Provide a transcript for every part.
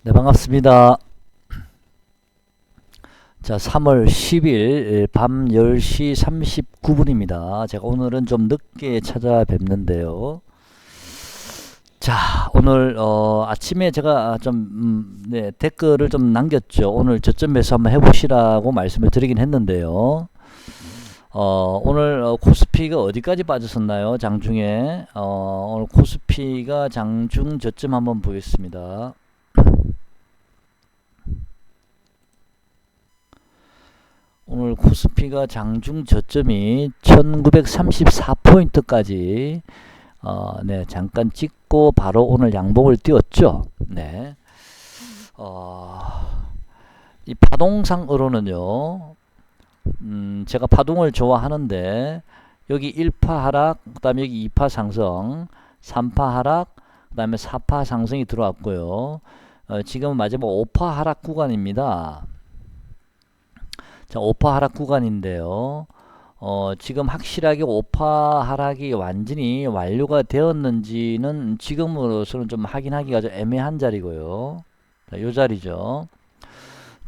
네, 반갑습니다. 자, 3월 10일 밤 10시 39분입니다. 제가 오늘은 좀 늦게 찾아뵙는데요. 자, 오늘 아침에 제가 좀 네, 댓글을 좀 남겼죠. 오늘 저점 매수 한번 해보시라고 말씀을 드리긴 했는데요. 오늘 코스피가 어디까지 빠졌었나요? 장중에 오늘 코스피가 장중 저점 한번 보겠습니다. 오늘 코스피가 장중 저점이 1934포인트까지 네, 잠깐 찍고 바로 오늘 양봉을 띄웠죠. 네. 이 파동상으로는요. 제가 파동을 좋아하는데 여기 1파 하락, 그다음에 여기 2파 상승, 3파 하락, 그다음에 4파 상승이 들어왔고요. 지금은 마지막 5파 하락 구간입니다. 자, 5파 하락 구간인데요. 지금 확실하게 5파 하락이 완전히 완료가 되었는지는 지금으로서는 좀 확인하기가 좀 애매한 자리고요. 자, 요 자리죠.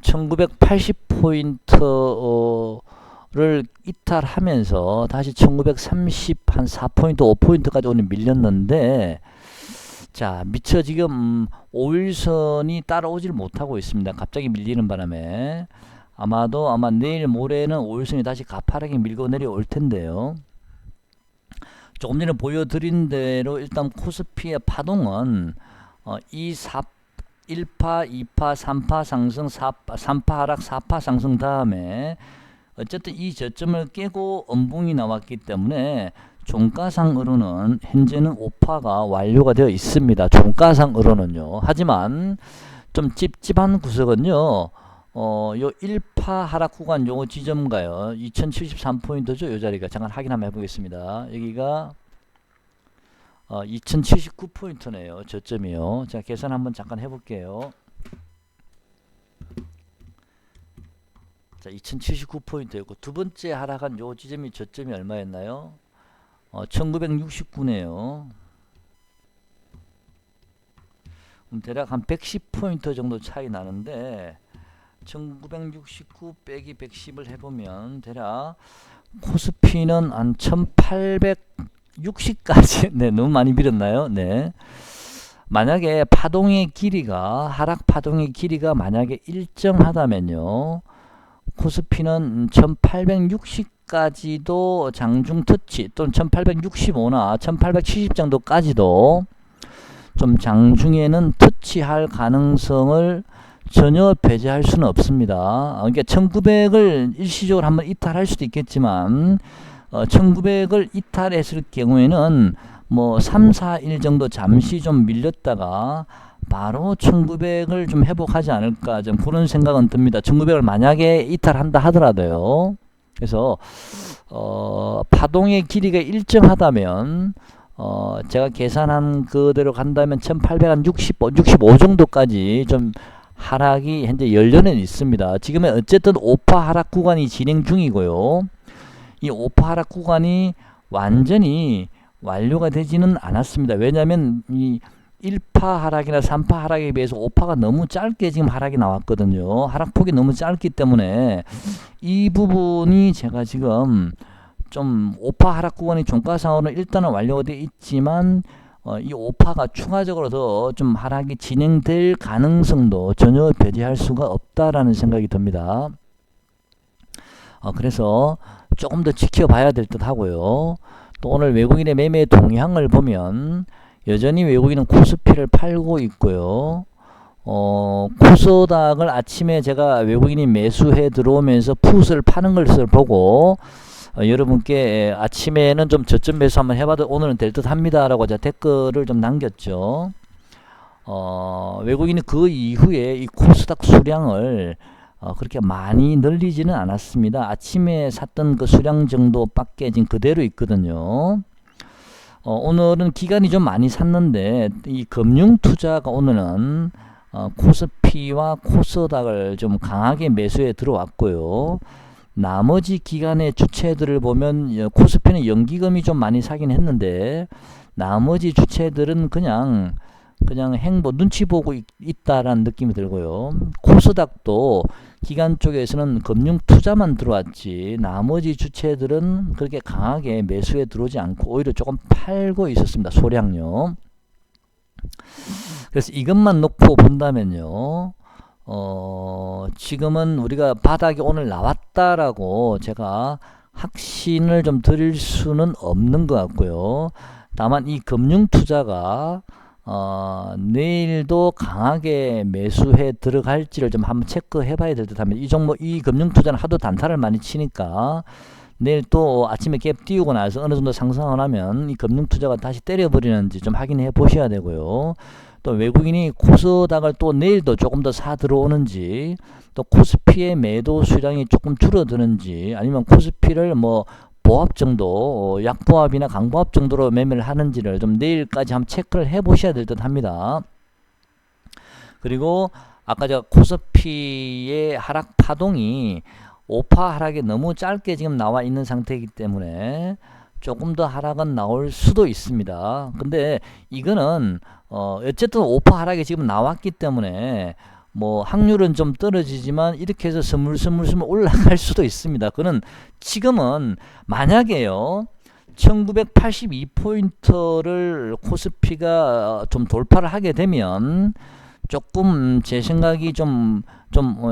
1980포인트를 이탈하면서 다시 1930 한 4포인트, 5포인트까지 오늘 밀렸는데, 자, 미처 지금 5일선이 따라오질 못하고 있습니다. 갑자기 밀리는 바람에. 아마 내일 모레는 5일선이 다시 가파르게 밀고 내려올 텐데요. 조금 전에 보여드린 대로 일단 코스피의 파동은 1파, 2파, 3파 상승, 3파 하락, 4파 상승 다음에 어쨌든 이 저점을 깨고 음봉이 나왔기 때문에 종가상으로는 현재는 5파가 완료가 되어 있습니다. 종가상으로는요. 하지만 좀 찝찝한 구석은요. 요 1파 하락 구간 요거 지점가요. 2073포인트죠. 요 자리가 잠깐 확인 한번 해보겠습니다. 여기가 2079포인트네요. 저점이요. 자, 계산 한번 잠깐 해볼게요. 자, 2079포인트였고 두 번째 하락한 요 지점이 저점이 얼마였나요? 1969네요. 대략 한 110포인트 정도 차이 나는데 1969 빼기 110을 해보면 대략 코스피는 한 1860까지 네, 너무 많이 밀었나요? 네. 만약에 파동의 길이가 하락 파동의 길이가 만약에 일정하다면요. 코스피는 1860까지도 장중 터치 또는 1865나 1870 정도까지도 좀 장중에는 터치할 가능성을 전혀 배제할 수는 없습니다. 그러니까 1900을 일시적으로 한번 이탈할 수도 있겠지만 1900을 이탈했을 경우에는 뭐 3, 4일 정도 잠시 좀 밀렸다가 바로 1900을 좀 회복하지 않을까 좀 그런 생각은 듭니다. 1900을 만약에 이탈한다 하더라도요. 그래서 파동의 길이가 일정하다면 제가 계산한 그대로 간다면 1865 정도까지 좀 하락이 현재 연료는 있습니다. 지금은 어쨌든 5파 하락 구간이 진행 중이고요. 이 5파 하락 구간이 완전히 완료가 되지는 않았습니다. 왜냐하면 이 1파 하락이나 3파 하락에 비해서 5파가 너무 짧게 지금 하락이 나왔거든요. 하락폭이 너무 짧기 때문에 이 부분이 제가 지금 좀 5파 하락 구간이 종가상으로는 일단은 완료가 되어 있지만 이 5파가 추가적으로 더 좀 하락이 진행될 가능성도 전혀 배제할 수가 없다라는 생각이 듭니다. 그래서 조금 더 지켜봐야 될 듯 하고요. 또 오늘 외국인의 매매 동향을 보면 여전히 외국인은 코스피를 팔고 있고요. 코스닥을 아침에 제가 외국인이 매수해 들어오면서 풋을 파는 것을 보고 여러분께 아침에는 좀 저점 매수 한번 해봐도 오늘은 될 듯 합니다 라고 제가 댓글을 좀 남겼죠. 외국인이 그 이후에 이 코스닥 수량을 그렇게 많이 늘리지는 않았습니다. 아침에 샀던 그 수량 정도밖에 지금 그대로 있거든요. 오늘은 기간이 좀 많이 샀는데 이 금융 투자가 오늘은 코스피와 코스닥을 좀 강하게 매수해 들어왔고요. 나머지 기간의 주체들을 보면 코스피는 연기금이 좀 많이 사긴 했는데 나머지 주체들은 그냥 그냥 행보 눈치 보고 있다라는 느낌이 들고요. 코스닥도 기관 쪽에서는 금융 투자만 들어왔지 나머지 주체들은 그렇게 강하게 매수에 들어오지 않고 오히려 조금 팔고 있었습니다. 소량요. 그래서 이것만 놓고 본다면요. 지금은 우리가 바닥이 오늘 나왔다라고 제가 확신을 좀 드릴 수는 없는 것 같고요. 다만 이 금융 투자가 내일도 강하게 매수해 들어갈지를 좀 한번 체크해 봐야 될 듯 합니다. 이 종목, 이 금융 투자는 하도 단타를 많이 치니까 내일 또 아침에 갭 띄우고 나서 어느 정도 상승을 하면 이 금융 투자가 다시 때려버리는지 좀 확인해 보셔야 되고요. 또 외국인이 코스닥을 또 내일도 조금 더 사 들어오는지, 또 코스피의 매도 수량이 조금 줄어드는지, 아니면 코스피를 뭐 보합 정도, 약보합이나 강보합 정도로 매매를 하는지를 좀 내일까지 한번 체크를 해 보셔야 될 듯 합니다. 그리고 아까 제가 코스피의 하락 파동이 5파 하락이 너무 짧게 지금 나와 있는 상태이기 때문에 조금 더 하락은 나올 수도 있습니다. 근데 이거는 어쨌든 5파 하락이 지금 나왔기 때문에 뭐 확률은 좀 떨어지지만 이렇게 해서 스물스물 올라갈 수도 있습니다. 그는 지금은 만약에요 1982포인트를 코스피가 좀 돌파를 하게 되면 조금 제 생각이 좀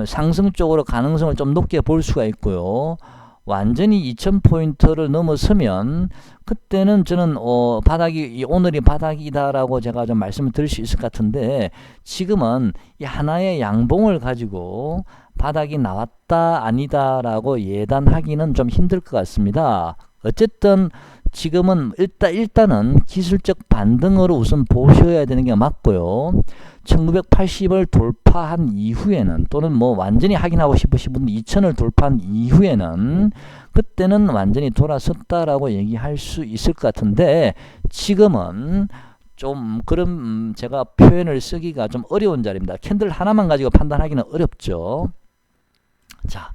상승 쪽으로 가능성을 좀 높게 볼 수가 있고요. 완전히 2000포인트를 넘어서면 그때는 저는 바닥이 오늘이 바닥이다라고 제가 좀 말씀을 드릴 수 있을 것 같은데, 지금은 이 하나의 양봉을 가지고 바닥이 나왔다 아니다라고 예단하기는 좀 힘들 것 같습니다. 어쨌든 지금은 일단은 기술적 반등으로 우선 보셔야 되는 게 맞고요. 1980을 돌파한 이후에는, 또는 뭐 완전히 확인하고 싶으신 분들 2000을 돌파한 이후에는 그때는 완전히 돌아섰다라고 얘기할 수 있을 것 같은데, 지금은 좀 그런 제가 표현을 쓰기가 좀 어려운 자리입니다. 캔들 하나만 가지고 판단하기는 어렵죠. 자,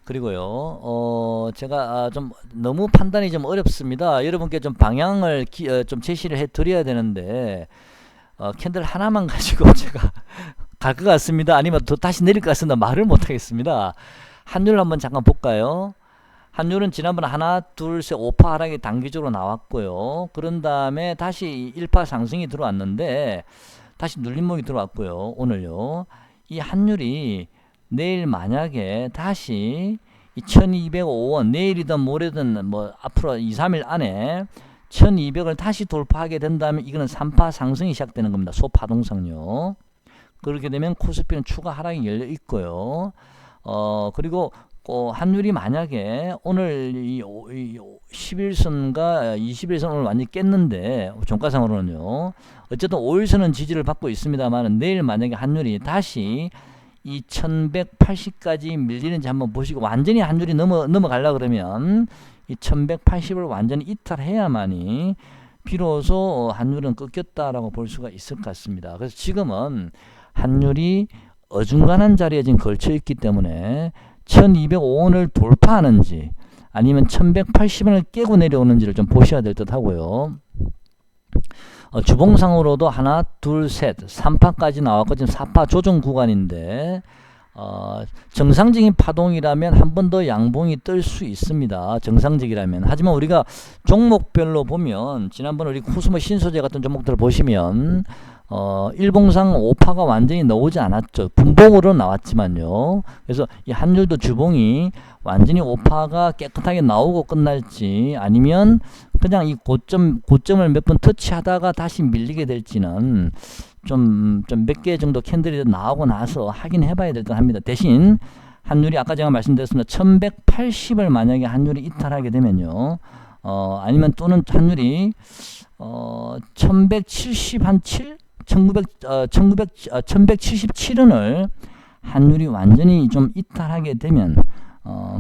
그리고요, 제가 좀 너무 판단이 좀 어렵습니다. 여러분께 좀 방향을 좀 제시를 해 드려야 되는데, 캔들 하나만 가지고 제가 갈 것 같습니다. 아니면 또 다시 내릴 것 같습니다. 말을 못 하겠습니다. 환율 한번 잠깐 볼까요? 환율은 지난번에 하나, 둘, 셋, 5파 하락이 단기적으로 나왔고요. 그런 다음에 다시 1파 상승이 들어왔는데 다시 눌림목이 들어왔고요. 오늘요. 이 환율이 내일 만약에 다시 1205원, 내일이든 모레든 뭐 앞으로 2, 3일 안에 1200을 다시 돌파하게 된다면 이거는 3파 상승이 시작되는 겁니다. 소파동상요. 그렇게 되면 코스피는 추가 하락이 열려 있고요. 그리고 환율이 만약에 오늘 이 11선과 21선 오늘 완전히 깼는데, 종가상으로는요. 어쨌든 5일선은 지지를 받고 있습니다만, 내일 만약에 환율이 다시 2180까지 밀리는지 한번 보시고, 완전히 환율이 넘어가려고 그러면 이 1180을 완전히 이탈해야만이 비로소 환율은 꺾였다라고 볼 수가 있을 것 같습니다. 그래서 지금은 환율이 어중간한 자리에 지금 걸쳐 있기 때문에 1205원을 돌파하는지 아니면 1180원을 깨고 내려오는지를 좀 보셔야 될 듯 하고요. 주봉상으로도 하나, 둘, 셋, 3파까지 나왔고 지금 4파 조정 구간인데, 정상적인 파동이라면 한 번 더 양봉이 뜰 수 있습니다. 정상적이라면. 하지만 우리가 종목별로 보면, 지난번에 우리 코스모 신소재 같은 종목들을 보시면 일봉상 5파가 완전히 나오지 않았죠. 분봉으로 나왔지만요. 그래서 이 환율도 주봉이 완전히 5파가 깨끗하게 나오고 끝날지, 아니면 그냥 이 고점을 몇 번 터치하다가 다시 밀리게 될지는 좀 몇 개 정도 캔들이 나오고 나서 확인해 봐야 될 듯 합니다. 대신 환율이 아까 제가 말씀드렸습니다. 1180을 만약에 환율이 이탈하게 되면요, 아니면 또는 환율이 1177? 1177원을 환율이 완전히 좀 이탈하게 되면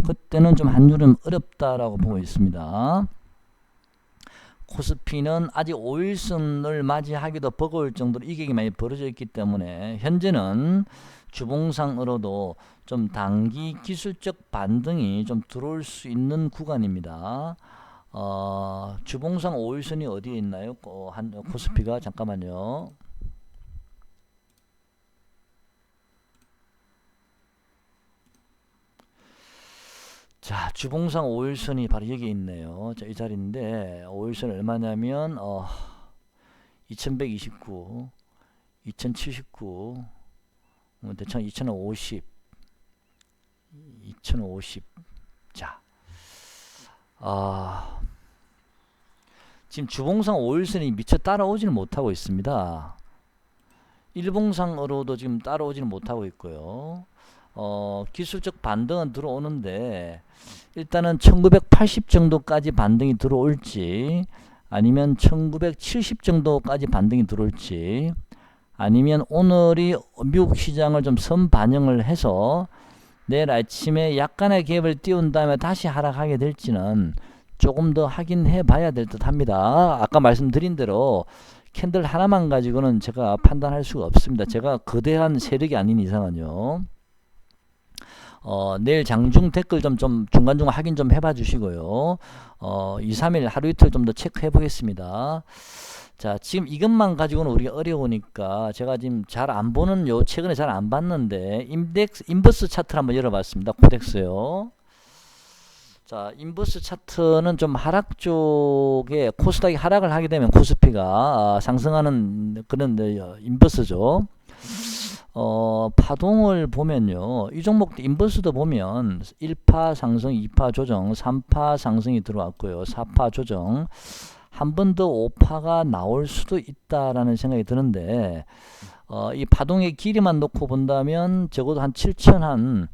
그때는 좀 환율은 어렵다라고 보고 있습니다. 코스피는 아직 5일선을 맞이하기도 버거울 정도로 이격이 많이 벌어져 있기 때문에 현재는 주봉상으로도 좀 단기 기술적 반등이 좀 들어올 수 있는 구간입니다. 주봉상 5일선이 어디에 있나요? 코스피가 잠깐만요. 자, 주봉상 5일선이 바로 여기 있네요. 자, 이 자리인데 5일선 얼마냐면 2129, 2079, 대충 2050, 2050. 자, 지금 주봉상 5일선이 미처 따라오지는 못하고 있습니다. 일봉상으로도 지금 따라오지는 못하고 있고요. 기술적 반등은 들어오는데 일단은 1980 정도까지 반등이 들어올지, 아니면 1970 정도까지 반등이 들어올지, 아니면 오늘이 미국 시장을 좀 선반영을 해서 내일 아침에 약간의 갭을 띄운 다음에 다시 하락하게 될지는 조금 더 확인해 봐야 될 듯 합니다. 아까 말씀드린 대로 캔들 하나만 가지고는 제가 판단할 수가 없습니다. 제가 거대한 세력이 아닌 이상은요. 내일 장중 댓글 좀 중간중간 확인 좀 해봐 주시고요. 2, 3일 하루 이틀 좀 더 체크해 보겠습니다. 자, 지금 이것만 가지고는 우리가 어려우니까 제가 지금 잘 안 보는, 최근에 잘 안 봤는데 인버스 차트를 한번 열어봤습니다. 코덱스요. 자, 인버스 차트는 좀 하락 쪽에 코스닥이 하락을 하게 되면 코스피가 상승하는 그런 인버스죠. 파동을 보면요, 이 종목도 인버스도 보면 1파 상승, 2파 조정, 3파 상승이 들어왔고요, 4파 조정, 한 번 더 5파가 나올 수도 있다라는 생각이 드는데, 이 파동의 길이만 놓고 본다면 적어도 한 7천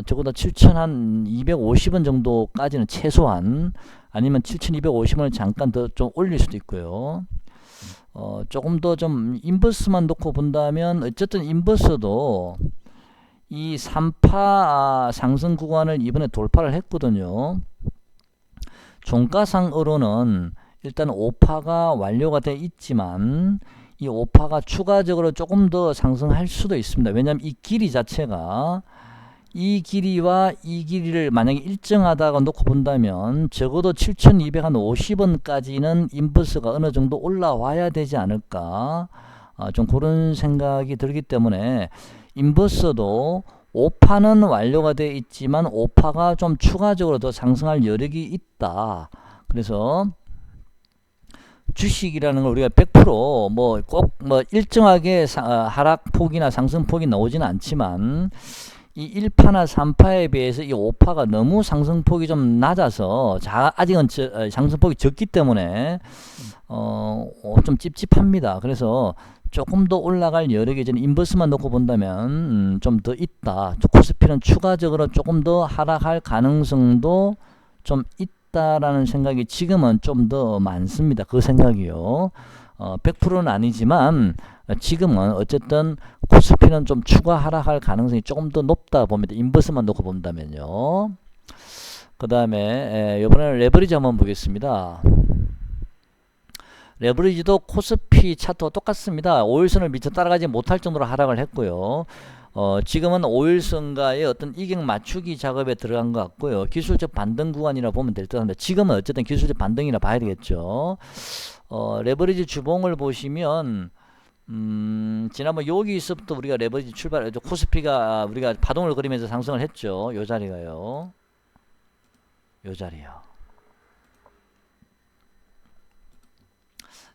적어도 7,250원 정도까지는 최소한, 아니면 7,250원을 잠깐 더 좀 올릴 수도 있고요. 조금 더 좀 인버스만 놓고 본다면 어쨌든 인버스도 이 3파 상승 구간을 이번에 돌파를 했거든요. 종가상으로는 일단 5파가 완료가 돼 있지만 이 5파가 추가적으로 조금 더 상승할 수도 있습니다. 왜냐하면 이 길이 자체가, 이 길이와 이 길이를 만약에 일정하다고 놓고 본다면 적어도 7,250원까지는 인버스가 어느 정도 올라와야 되지 않을까, 좀 그런 생각이 들기 때문에 인버스도 5파는 완료가 되어 있지만 5파가 좀 추가적으로 더 상승할 여력이 있다. 그래서 주식이라는 걸 우리가 100% 꼭 일정하게 하락폭이나 상승폭이 나오지는 않지만, 이 1파나 3파에 비해서 이 5파가 너무 상승폭이 좀 낮아서 아직은 상승폭이 적기 때문에 좀 찝찝합니다. 그래서 조금 더 올라갈 여력이 저는 인버스만 놓고 본다면 좀 더 있다. 코스피는 추가적으로 조금 더 하락할 가능성도 좀 있다라는 생각이 지금은 좀 더 많습니다. 그 생각이요. 100%는 아니지만 지금은 어쨌든 코스피는 좀 추가 하락할 가능성이 조금 더 높다 봅니다. 인버스만 놓고 본다면요. 그 다음에 이번에는 레버리지 한번 보겠습니다. 레버리지도 코스피 차트와 똑같습니다. 5일선을 미처 따라가지 못할 정도로 하락을 했고요. 지금은 5일선과의 어떤 이격 맞추기 작업에 들어간 것 같고요. 기술적 반등 구간이라 보면 될 듯 한데, 지금은 어쨌든 기술적 반등이라 봐야 되겠죠. 레버리지 주봉을 보시면 지난번 여기서부터 우리가 레버리지 코스피가 우리가 파동을 그리면서 상승을 했죠. 요 자리가요. 요 자리요.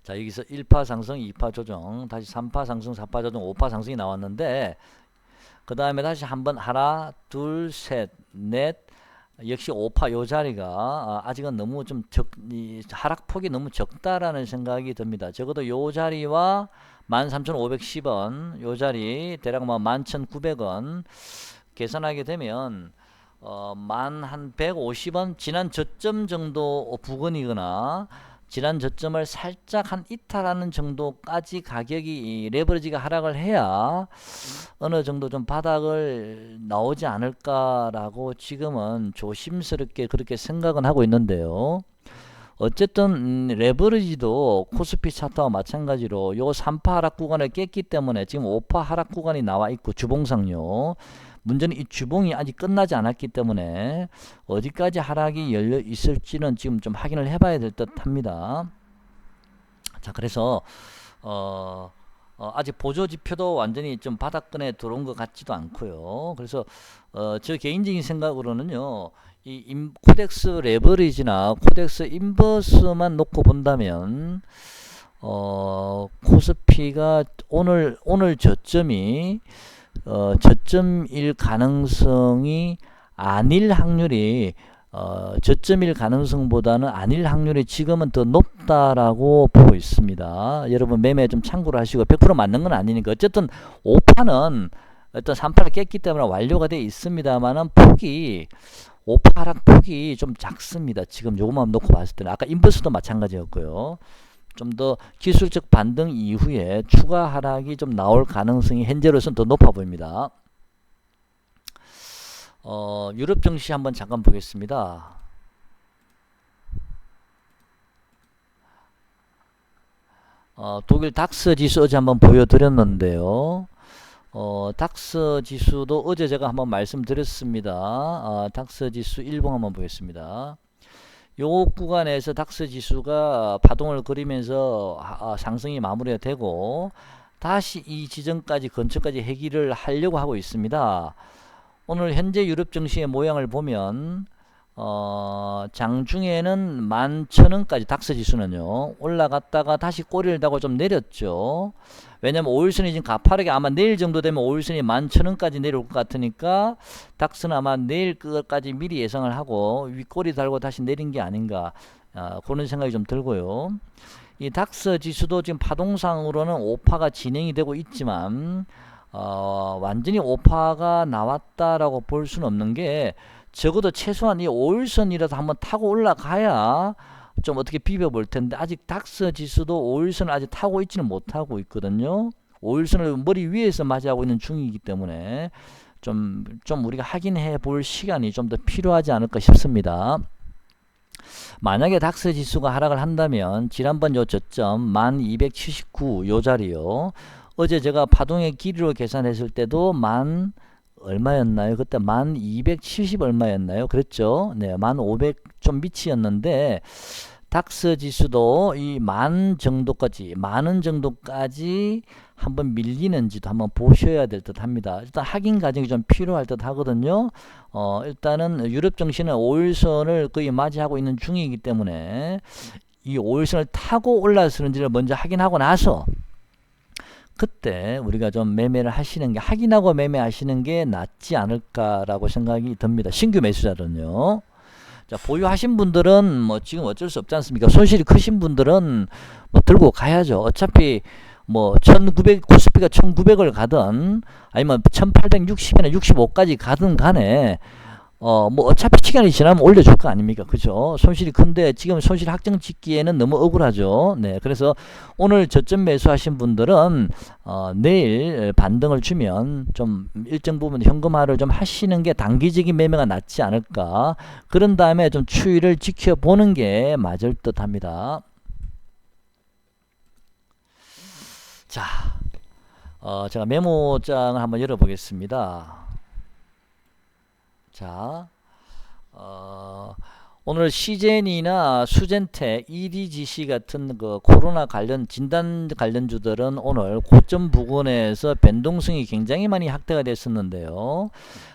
자, 여기서 1파 상승, 2파 조정, 다시 3파 상승, 4파 조정, 5파 상승이 나왔는데, 그 다음에 다시 한번 하나, 둘, 셋, 넷, 역시 5파 요 자리가 아직은 너무 좀 하락폭이 너무 적다라는 생각이 듭니다. 적어도 요 자리와 13,510원, 요 자리 대략 11,900원 계산하게 되면 한 150원 지난 저점 정도 부근이거나 지난 저점을 살짝 한 이탈하는 정도까지 가격이 레버리지가 하락을 해야 어느 정도 좀 바닥을 나오지 않을까라고 지금은 조심스럽게 그렇게 생각은 하고 있는데요. 어쨌든 레버리지도 코스피 차트와 마찬가지로 요 3파 하락 구간을 깼기 때문에 지금 5파 하락 구간이 나와 있고 주봉상요. 문제는 이 주봉이 아직 끝나지 않았기 때문에 어디까지 하락이 열려 있을지는 지금 좀 확인을 해봐야 될 듯 합니다. 자, 그래서 아직 보조 지표도 완전히 좀 바닥권에 들어온 것 같지도 않고요. 그래서 저 개인적인 생각으로는요, 코덱스 레버리지나 코덱스 인버스만 놓고 본다면 코스피가 오늘 저점이 저점일 가능성이 아닐 확률이 저점일 가능성보다는 아닐 확률이 지금은 더 높다라고 보고 있습니다. 여러분 매매 좀 참고를 하시고 100% 맞는 건 아니니까 어쨌든 5파는 어떤 3파를 깼기 때문에 완료가 되어 있습니다만은 오파 하락 폭이 좀 작습니다. 지금 요것만 놓고 봤을 때는 아까 인버스도 마찬가지였고요. 좀 더 기술적 반등 이후에 추가 하락이 좀 나올 가능성이 현재로서는 더 높아 보입니다. 유럽 증시 한번 잠깐 보겠습니다. 독일 닥스 지수 어제 한번 보여드렸는데요. 닥스 지수도 어제 제가 한번 말씀드렸습니다. 닥스 지수 일봉 한번 보겠습니다. 요 구간에서 닥스 지수가 파동을 그리면서 상승이 마무리가 되고 다시 이 지점까지 근처까지 해기를 하려고 하고 있습니다. 오늘 현재 유럽 증시의 모양을 보면 장중에는 11,000원까지 닥스 지수는요 올라갔다가 다시 꼬리를 다고 좀 내렸죠. 왜냐면 5일선이 지금 가파르게 아마 내일 정도 되면 5일선이 11,000원까지 내려올 것 같으니까 닥스는 아마 내일 그것까지 미리 예상을 하고 윗꼬리 달고 다시 내린 게 아닌가 그런 생각이 좀 들고요. 이 닥스 지수도 지금 파동상으로는 오파가 진행이 되고 있지만 완전히 오파가 나왔다라고 볼 수는 없는 게 적어도 최소한 이 5일선이라도 한번 타고 올라가야 좀 어떻게 비벼 볼 텐데 아직 닥스 지수도 5일선을 아직 타고 있지는 못하고 있거든요. 5일선을 머리 위에서 맞이하고 있는 중이기 때문에 좀 우리가 확인해 볼 시간이 좀 더 필요하지 않을까 싶습니다. 만약에 닥스 지수가 하락을 한다면 지난번 요 저점 1279 요 자리요. 어제 제가 파동의 길이로 계산했을 때도 얼마였나요? 그때 1270 얼마였나요? 그랬죠? 네, 1500 좀 미치였는데 닥스 지수도 이 만 원 정도까지 한번 밀리는지도 한번 보셔야 될 듯 합니다. 일단 확인 과정이 좀 필요할 듯 하거든요. 일단은 유럽 증시는 5일선을 거의 맞이하고 있는 중이기 때문에 이 5일선을 타고 올라서는지를 먼저 확인하고 나서 그때 우리가 좀 매매를 하시는 게 확인하고 매매하시는 게 낫지 않을까라고 생각이 듭니다. 신규 매수자들은요. 자, 보유하신 분들은 뭐 지금 어쩔 수 없지 않습니까? 손실이 크신 분들은 뭐 들고 가야죠. 어차피 뭐 1900 코스피가 1900을 가든 아니면 1860이나 65까지 가든 간에 뭐 어차피 시간이 지나면 올려줄 거 아닙니까? 그죠? 손실이 큰데 지금 손실 확정 짓기에는 너무 억울하죠. 네, 그래서 오늘 저점 매수하신 분들은 내일 반등을 주면 좀 일정 부분 현금화를 좀 하시는 게 단기적인 매매가 낫지 않을까. 그런 다음에 좀 추이를 지켜보는 게 맞을 듯 합니다. 자, 제가 메모장을 한번 열어보겠습니다. 자, 오늘 시젠이나 수젠텍, EDGC 같은 그 코로나 관련 진단 관련주들은 오늘 고점 부근에서 변동성이 굉장히 많이 확대가 됐었는데요.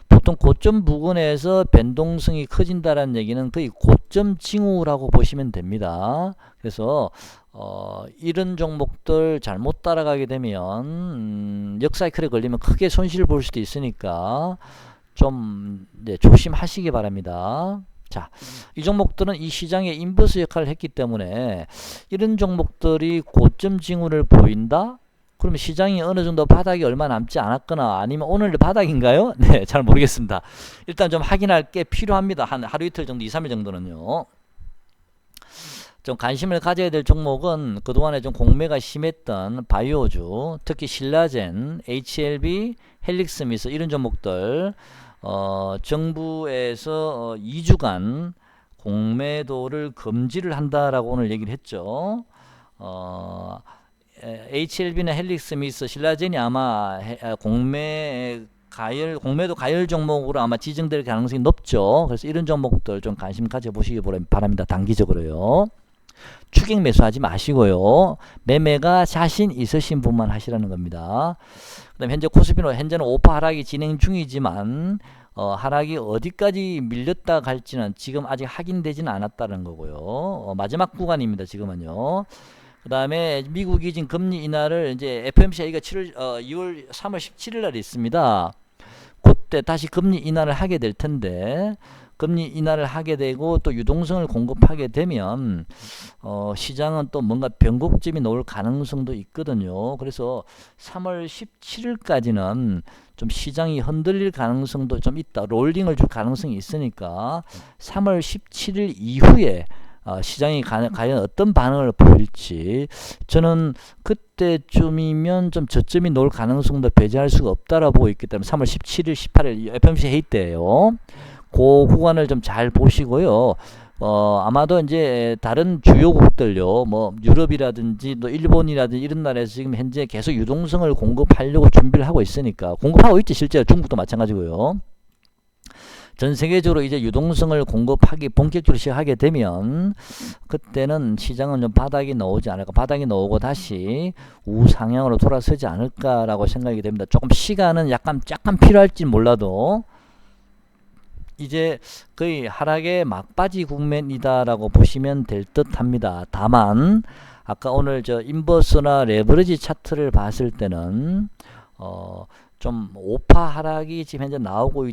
보통 고점 부근에서 변동성이 커진다는 얘기는 거의 고점 징후라고 보시면 됩니다. 그래서 이런 종목들 잘못 따라가게 되면 역사이클에 걸리면 크게 손실 볼 수도 있으니까 좀 조심하시기 바랍니다. 자, 이 종목들은 이 시장의 인버스 역할을 했기 때문에 이런 종목들이 고점 징후를 보인다? 그러면 시장이 어느 정도 바닥이 얼마 남지 않았거나 아니면 오늘 바닥인가요? 네, 잘 모르겠습니다. 일단 좀 확인할 게 필요합니다. 한 하루 이틀 정도, 2, 3일 정도는요. 좀 관심을 가져야 될 종목은 그동안에 좀 공매가 심했던 바이오주, 특히 신라젠, HLB, 헬릭스미스 이런 종목들 정부에서 2주간 공매도를 금지를 한다라고 오늘 얘기를 했죠. HLB나 헬릭스미스, 신라젠이 아마 공매도 가열 종목으로 아마 지정될 가능성이 높죠. 그래서 이런 종목들 좀 관심 가져보시기 바랍니다. 단기적으로요. 추격 매수하지 마시고요. 매매가 자신 있으신 분만 하시라는 겁니다. 그다음 현재 코스피는 현재는 5% 하락이 진행 중이지만 하락이 어디까지 밀렸다 갈지는 지금 아직 확인되지는 않았다는 거고요. 마지막 구간입니다. 지금은요. 그 다음에 미국이 지금 금리 인하를 이제 FOMC가 2월 3월 17일 날 있습니다. 그때 다시 금리 인하를 하게 될 텐데, 금리 인하를 하게 되고 또 유동성을 공급하게 되면 시장은 또 뭔가 변곡점이 나올 가능성도 있거든요. 그래서 3월 17일까지는 좀 시장이 흔들릴 가능성도 좀 있다. 롤링을 줄 가능성이 있으니까 3월 17일 이후에 시장이 과연 어떤 반응을 보일지, 저는 그때쯤이면 좀 저점이 놓을 가능성도 배제할 수가 없다라고 보고 있기 때문에 3월 17일, 18일 FOMC 회의 때예요. 그 구간을 좀 잘 보시고요. 아마도 이제 다른 주요국들요, 뭐 유럽이라든지 또 일본이라든지 이런 나라에서 지금 현재 계속 유동성을 공급하려고 준비를 하고 있으니까, 공급하고 있지 실제로. 중국도 마찬가지고요. 전 세계적으로 이제 유동성을 공급하기 본격적으로 시작하게 되면 그때는 시장은 좀 바닥이 나오지 않을까, 바닥이 나오고 다시 우상향으로 돌아서지 않을까라고 생각이 됩니다. 조금 시간은 약간 필요할지 몰라도 이제 거의 하락의 막바지 국면이다라고 보시면 될 듯합니다. 다만 아까 오늘 저 인버스나 레버리지 차트를 봤을 때는 좀 5% 하락이 지금 현재 나오고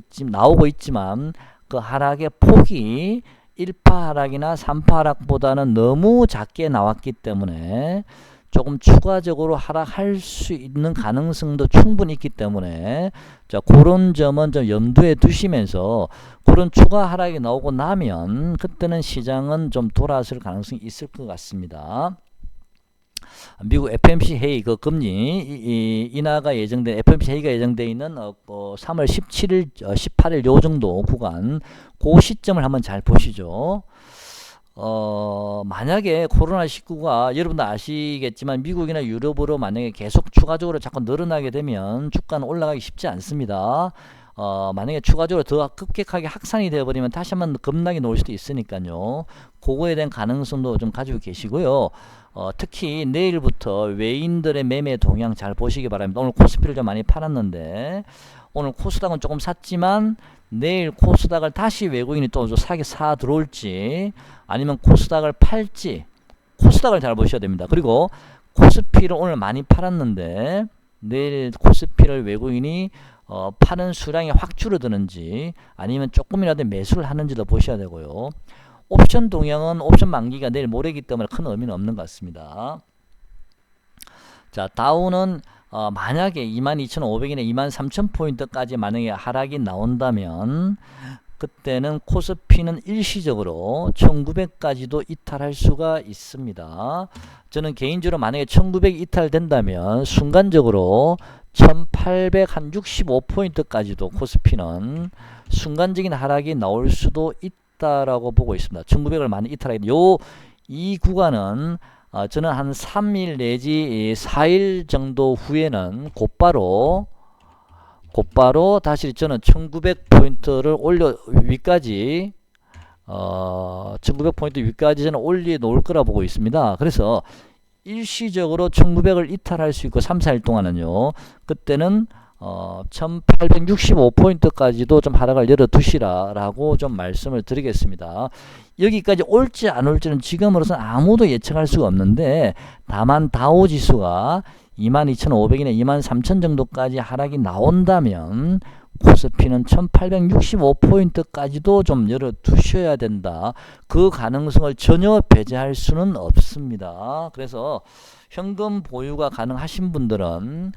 있지만 그 하락의 폭이 1% 하락이나 3% 하락보다는 너무 작게 나왔기 때문에 조금 추가적으로 하락할 수 있는 가능성도 충분히 있기 때문에, 자, 그런 점은 좀 염두에 두시면서 그런 추가 하락이 나오고 나면 그때는 시장은 좀 돌아설 가능성이 있을 것 같습니다. 미국 FOMC 회의, 그 금리 인하가 예정된 FOMC 회의가 예정되어 있는 3월 17일, 18일 요 정도 구간, 그 시점을 한번 잘 보시죠. 만약에 코로나19가 여러분도 아시겠지만 미국이나 유럽으로 만약에 계속 추가적으로 자꾸 늘어나게 되면 주가는 올라가기 쉽지 않습니다. 만약에 추가적으로 더 급격하게 확산이 되어버리면 다시 한번 급락이 나올 수도 있으니까요. 그거에 대한 가능성도 좀 가지고 계시고요. 특히 내일부터 외인들의 매매 동향 잘 보시기 바랍니다. 오늘 코스피를 좀 많이 팔았는데, 오늘 코스닥은 조금 샀지만 내일 코스닥을 다시 외국인이 또 사게 사 들어올지 아니면 코스닥을 팔지, 코스닥을 잘 보셔야 됩니다. 그리고 코스피를 오늘 많이 팔았는데 내일 코스피를 외국인이 파는 수량이 확 줄어드는지 아니면 조금이라도 매수를 하는지도 보셔야 되고요. 옵션 동향은 옵션 만기가 내일 모레이기 때문에 큰 의미는 없는 것 같습니다. 자, 다우는 만약에 22,500이나 23,000포인트까지 만약에 하락이 나온다면 그때는 코스피는 일시적으로 1900까지도 이탈할 수가 있습니다. 저는 개인적으로 만약에 1900 이탈된다면 순간적으로 1865포인트까지도 코스피는 순간적인 하락이 나올 수도 있다라고 보고 있습니다. 1900을 많이 이탈하게 이 구간은 저는 한 3일 내지 4일 정도 후에는 곧바로 다시 저는 1900포인트를 올려 위까지 1900포인트 위까지 저는 올려 놓을 거라 보고 있습니다. 그래서 일시적으로 1900을 이탈할 수 있고 3, 4일 동안은요. 그때는 1865포인트까지도 좀 하락을 열어두시라라고 좀 말씀을 드리겠습니다. 여기까지 올지 안 올지는 지금으로서는 아무도 예측할 수가 없는데, 다만 다우지수가 22,500이나 23,000 정도까지 하락이 나온다면 코스피는 1865포인트까지도 좀 열어두셔야 된다. 그 가능성을 전혀 배제할 수는 없습니다. 그래서 현금 보유가 가능하신 분들은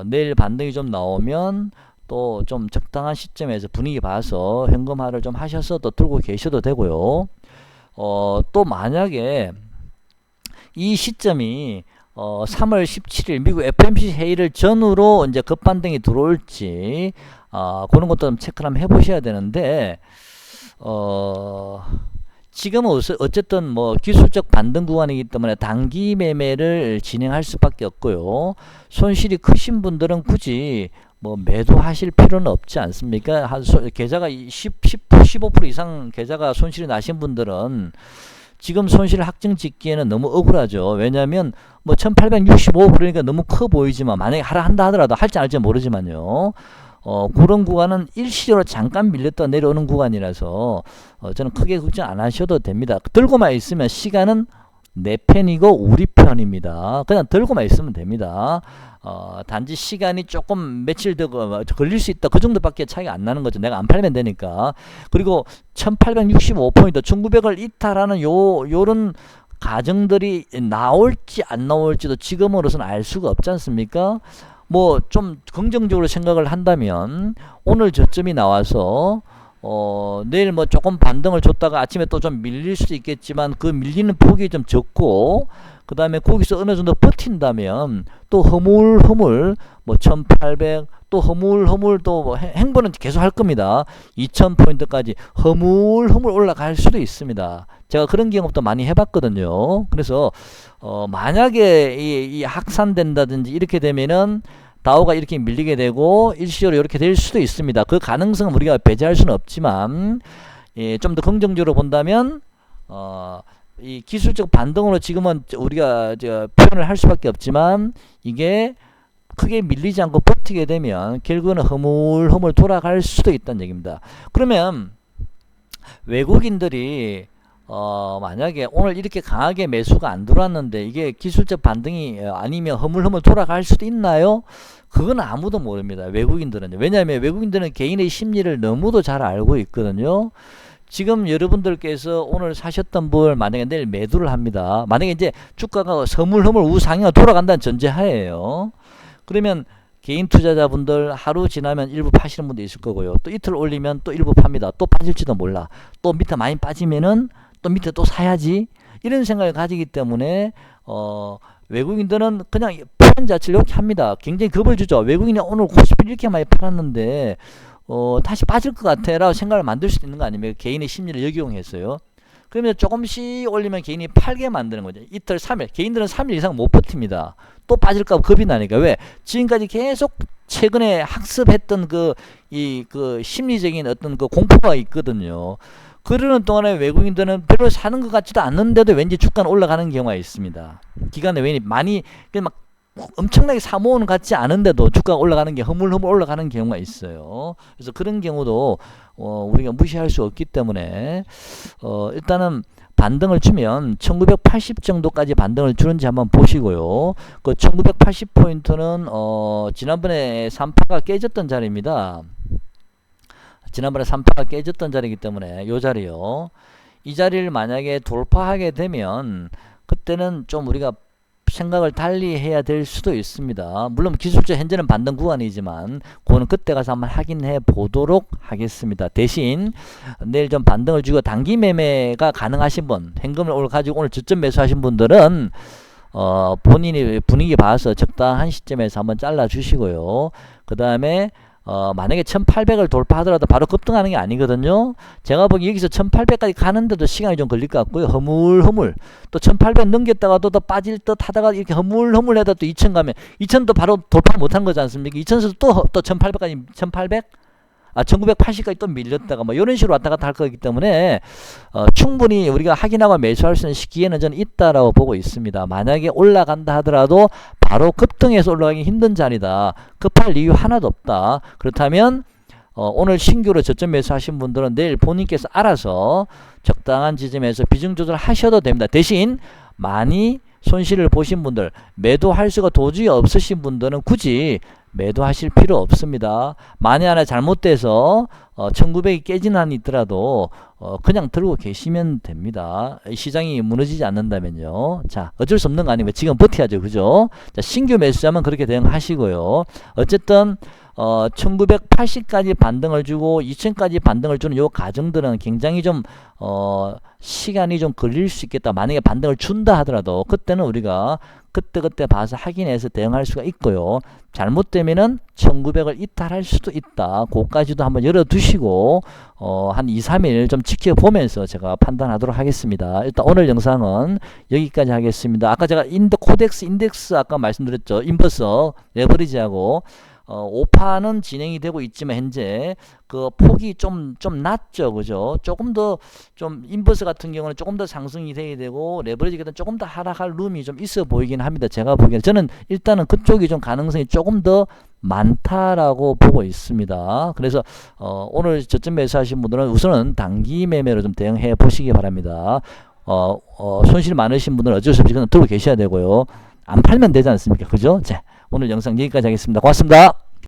내일 반등이 좀 나오면 또 좀 적당한 시점에서 분위기 봐서 현금화를 좀 하셔서 또 들고 계셔도 되고요. 또 만약에 이 시점이 3월 17일 미국 FOMC 회의를 전후로 이제 급반등이 들어올지 그런 것도 좀 체크를 한번 해보셔야 되는데, 지금은 어쨌든 뭐 기술적 반등 구간이기 때문에 단기 매매를 진행할 수밖에 없고요. 손실이 크신 분들은 굳이 뭐 매도하실 필요는 없지 않습니까? 계좌가 15% 이상 계좌가 손실이 나신 분들은 지금 손실을 확정 짓기에는 너무 억울하죠. 왜냐하면 뭐 1865 그러니까 너무 커 보이지만 만약에 한다 하더라도 할지 안 할지 모르지만요. 그런 구간은 일시적으로 잠깐 밀렸다 내려오는 구간이라서 저는 크게 걱정 안 하셔도 됩니다. 들고만 있으면 시간은 내 편이고 우리 편입니다. 그냥 들고만 있으면 됩니다. 단지 시간이 조금 며칠 더 걸릴 수 있다. 그 정도밖에 차이가 안 나는 거죠. 내가 안 팔면 되니까. 그리고 1865포인트, 1900을 이탈하는 요런 가정들이 나올지 안 나올지도 지금으로서는 알 수가 없지 않습니까? 뭐 좀 긍정적으로 생각을 한다면 오늘 저점이 나와서 내일 뭐 조금 반등을 줬다가 아침에 또 좀 밀릴 수도 있겠지만 그 밀리는 폭이 좀 적고 그 다음에 거기서 어느 정도 버틴다면 또 허물허물 뭐 1800 또 허물허물 또 뭐 행보는 계속 할 겁니다. 2000포인트까지 허물허물 올라갈 수도 있습니다. 제가 그런 경험도 많이 해봤거든요. 그래서 만약에 이 확산된다든지 이렇게 되면은 다우가 이렇게 밀리게 되고 일시적으로 이렇게 될 수도 있습니다. 그 가능성은 우리가 배제할 수는 없지만 좀 더 긍정적으로 본다면 이 기술적 반등으로 지금은 우리가 표현을 할 수밖에 없지만 이게 크게 밀리지 않고 버티게 되면 결국은 허물허물 돌아갈 수도 있다는 얘기입니다. 그러면 외국인들이 만약에 오늘 이렇게 강하게 매수가 안 들어왔는데 이게 기술적 반등이 아니면 허물허물 돌아갈 수도 있나요? 그건 아무도 모릅니다. 외국인들은요. 왜냐하면 외국인들은 개인의 심리를 너무도 잘 알고 있거든요. 지금 여러분들께서 오늘 사셨던 분 만약에 내일 매도를 합니다. 만약에 이제 주가가 허물허물 우상향 돌아간다는 전제하에요. 그러면 개인 투자자분들 하루 지나면 일부 파시는 분도 있을 거고요. 또 이틀 올리면 또 일부 팝니다. 또 빠질지도 몰라. 또 밑에 많이 빠지면은 또 밑에 또 사야지. 이런 생각을 가지기 때문에 외국인들은 그냥 표현 자체를 이렇게 합니다. 굉장히 겁을 주죠. 외국인이 오늘 90일 이렇게 많이 팔았는데 다시 빠질 것 같아 라고 생각을 만들 수도 있는 거 아닙니까? 개인의 심리를 역용했어요. 그러면 조금씩 올리면 개인이 팔게 만드는 거죠. 이틀, 3일. 개인들은 3일 이상 못 버팁니다. 또 빠질까 봐 겁이 나니까. 왜? 지금까지 계속 최근에 학습했던 그 심리적인 어떤 그 공포가 있거든요. 그러는 동안에 외국인들은 별로 사는 것 같지도 않는데도 왠지 주가는 올라가는 경우가 있습니다. 기간에 왠지 많이 막 엄청나게 사모으는 것 같지 않은데도 주가가 올라가는 게 허물허물 올라가는 경우가 있어요. 그래서 그런 경우도 우리가 무시할 수 없기 때문에 일단은 반등을 주면 1980 정도까지 반등을 주는지 한번 보시고요. 그 1980포인트는 지난번에 3파가 깨졌던 자리입니다. 지난번에 3파가 깨졌던 자리이기 때문에 이 자리요. 이 자리를 만약에 돌파하게 되면 그때는 좀 우리가 생각을 달리 해야 될 수도 있습니다. 물론 기술적 현재는 반등 구간이지만 그거는 그때 가서 한번 확인해 보도록 하겠습니다. 대신 내일 좀 반등을 주고 단기 매매가 가능하신 분, 현금을 오늘 가지고 오늘 저점 매수하신 분들은 본인이 분위기 봐서 적당한 시점에서 한번 잘라 주시고요. 그 다음에 만약에 1800을 돌파하더라도 바로 급등하는 게 아니거든요. 제가 보기 여기서 1800까지 가는데도 시간이 좀 걸릴 것 같고요. 허물허물 또 1800 넘겼다가도 또 빠질 듯 하다가 이렇게 허물허물 해다 또 2000 가면 2000도 바로 돌파 못한 거지 않습니까? 2000에서 또 1800까지 1800 1980까지 또 밀렸다가 뭐 이런 식으로 왔다 갔다 할 거기 때문에 충분히 우리가 확인하고 매수할 수 있는 시기에는 저는 있다라고 보고 있습니다. 만약에 올라간다 하더라도 바로 급등해서 올라가기 힘든 자리다. 급할 이유 하나도 없다. 그렇다면 오늘 신규로 저점 매수하신 분들은 내일 본인께서 알아서 적당한 지점에서 비중 조절 하셔도 됩니다. 대신 많이 손실을 보신 분들, 매도할 수가 도저히 없으신 분들은 굳이 매도하실 필요 없습니다. 만에 하나 잘못돼서 1900이 깨지는 한이 있더라도 그냥 들고 계시면 됩니다. 시장이 무너지지 않는다면요. 자, 어쩔 수 없는 거 아니면 지금 버텨야죠. 그죠? 자, 신규 매수자면 그렇게 대응하시고요. 어쨌든 1980까지 반등을 주고 2000까지 반등을 주는 요 가정들은 굉장히 좀 시간이 좀 걸릴 수 있겠다. 만약에 반등을 준다 하더라도 그때는 우리가 그때 봐서 확인해서 대응할 수가 있고요. 잘못되면은 1900을 이탈할 수도 있다. 그거까지도 한번 열어두시고 한 2, 3일 좀 지켜보면서 제가 판단하도록 하겠습니다. 일단 오늘 영상은 여기까지 하겠습니다. 아까 제가 코덱스 인덱스 아까 말씀드렸죠. 인버서 레버리지하고 오파는 진행이 되고 있지만 현재 그 폭이 좀 낮죠, 그죠? 조금 더 좀 인버스 같은 경우는 조금 더 상승이 돼야 되고 레버리지가 조금 더 하락할 룸이 좀 있어 보이긴 합니다. 제가 보기에는 저는 일단은 그쪽이 좀 가능성이 조금 더 많다라고 보고 있습니다. 그래서 오늘 저점 매수하신 분들은 우선은 단기 매매로 좀 대응해 보시기 바랍니다. 손실 많으신 분들은 어쩔 수 없이 그냥 들고 계셔야 되고요. 안 팔면 되지 않습니까? 그죠? 자, 오늘 영상 여기까지 하겠습니다. 고맙습니다.